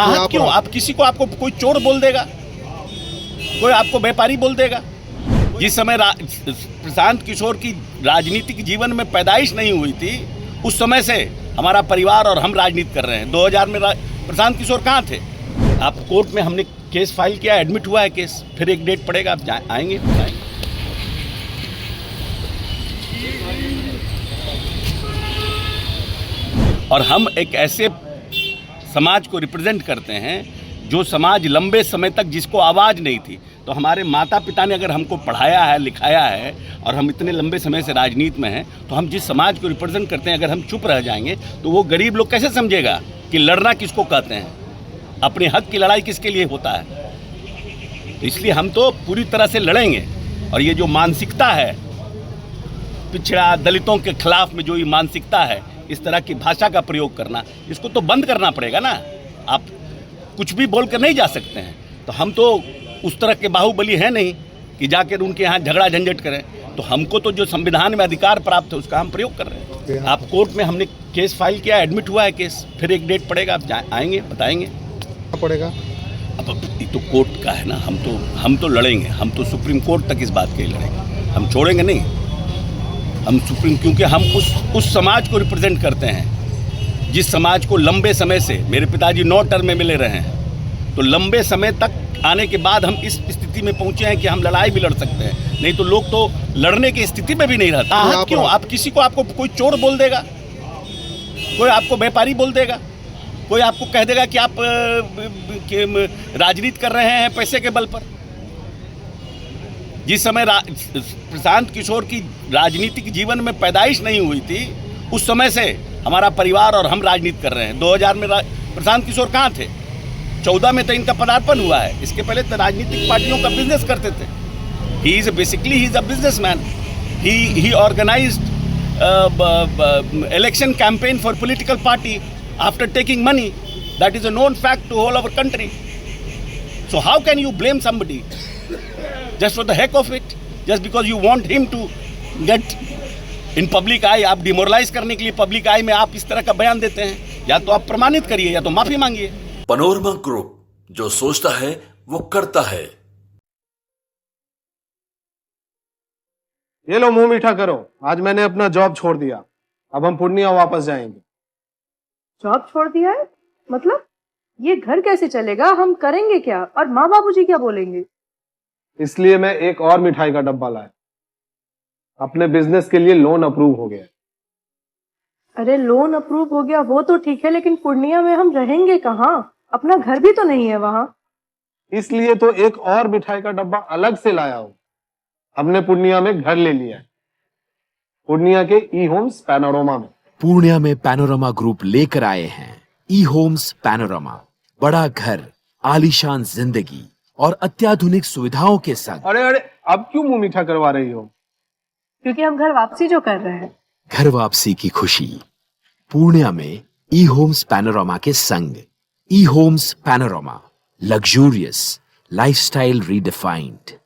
आहत क्यों? आप किसी को आपको कोई चोर बोल देगा, कोई आपको व्यापारी बोल देगा। जिस समय प्रशांत किशोर की राजनीतिक जीवन में पैदाइश नहीं हुई थी, उस समय से हमारा परिवार और हम राजनीति कर रहे हैं। 2000 में प्रशांत किशोर कहाँ थे? आप कोर्ट में हमने केस फाइल किया, एडमिट हुआ है केस, फिर एक डेट पड़ेगा, आप आएंगे बताएंगे। और हम एक ऐसे समाज को रिप्रेजेंट करते हैं जो समाज लंबे समय तक जिसको आवाज़ नहीं थी। तो हमारे माता पिता ने अगर हमको पढ़ाया है, लिखाया है और हम इतने लंबे समय से राजनीति में हैं, तो हम जिस समाज को रिप्रेजेंट करते हैं अगर हम चुप रह जाएंगे तो वो गरीब लोग कैसे समझेगा कि लड़ना किसको कहते हैं, अपने हक की लड़ाई किसके लिए होता है। इसलिए हम तो पूरी तरह से लड़ेंगे। और ये जो मानसिकता है पिछड़ा दलितों के खिलाफ में, जो ये मानसिकता है, इस तरह की भाषा का प्रयोग करना, इसको तो बंद करना पड़ेगा ना। आप कुछ भी बोल कर नहीं जा सकते हैं। तो हम तो उस तरह के बाहुबली हैं नहीं कि जाकर उनके यहाँ झगड़ा झंझट करें। तो हमको तो जो संविधान में अधिकार प्राप्त है उसका हम प्रयोग कर रहे हैं। आप कोर्ट में हमने केस फाइल किया, एडमिट हुआ है केस, फिर एक डेट पड़ेगा, आप आएंगे बताएंगे पड़ेगा। अब ये तो कोर्ट का है ना। हम तो लड़ेंगे, हम तो सुप्रीम कोर्ट तक इस बात के लिए लड़ेंगे, हम छोड़ेंगे नहीं। हम सुप्रीम, क्योंकि हम उस समाज को रिप्रेजेंट करते हैं जिस समाज को लंबे समय से, मेरे पिताजी 9 टर्म में मिले रहे हैं, तो लंबे समय तक आने के बाद हम इस स्थिति में पहुंचे हैं कि हम लड़ाई भी लड़ सकते हैं। नहीं तो लोग तो लड़ने की स्थिति में भी नहीं रहते। आहत क्यों? आप किसी को आपको कोई चोर बोल देगा, कोई आपको व्यापारी बोल देगा, कोई आपको कह देगा कि आप राजनीति कर रहे हैं पैसे के बल पर। जिस समय प्रशांत किशोर की राजनीतिक जीवन में पैदाइश नहीं हुई थी, उस समय से हमारा परिवार और हम राजनीति कर रहे हैं। 2000 में प्रशांत किशोर कहाँ थे? 14 में तो इनका पदार्पण हुआ है। इसके पहले तो राजनीतिक पार्टियों का बिजनेस करते थे। He is a businessman. He organised election campaign for political party after taking money. That is a known fact to all our country. So how can you blame somebody just for the heck of it, just because you want him to get in public eye? आप demoralise करने के लिए public आई में आप इस तरह का बयान देते हैं। या तो आप प्रमाणित करिए या तो माफी मांगिए। पैनोरमा ग्रुप, जो सोचता है वो करता है। ये लो मुंह मीठा करो, आज मैंने अपना जॉब छोड़ दिया। अब हम पूर्णिया वापस जाएंगे। जॉब छोड़ दिया है? मतलब ये घर कैसे चलेगा? हम करेंगे क्या? और माँ बाबूजी क्या बोलेंगे? इसलिए मैं एक और मिठाई का डब्बा लाया। अपने बिजनेस के लिए लोन अप्रूव हो गया। अरे लोन अप्रूव हो गया वो तो ठीक है, लेकिन पूर्णिया में हम रहेंगे कहाँ? अपना घर भी तो नहीं है वहाँ। इसलिए तो एक और मिठाई का डब्बा अलग से लाया हूँ। हमने पूर्णिया में घर ले लिया है, पूर्णिया के ई होम्स पैनोरमा में। पूर्णिया में पैनोरमा ग्रुप लेकर आए हैं ई होम्स पैनोरमा। बड़ा घर, आलीशान जिंदगी और अत्याधुनिक सुविधाओं के संग। अरे अब क्यों मुंह मीठा करवा रही हो? क्योंकि हम घर वापसी जो कर रहे हैं। घर वापसी की खुशी पूर्णिया में ई होम्स पैनोरमा के संग। E Homes Panorama, luxurious lifestyle redefined.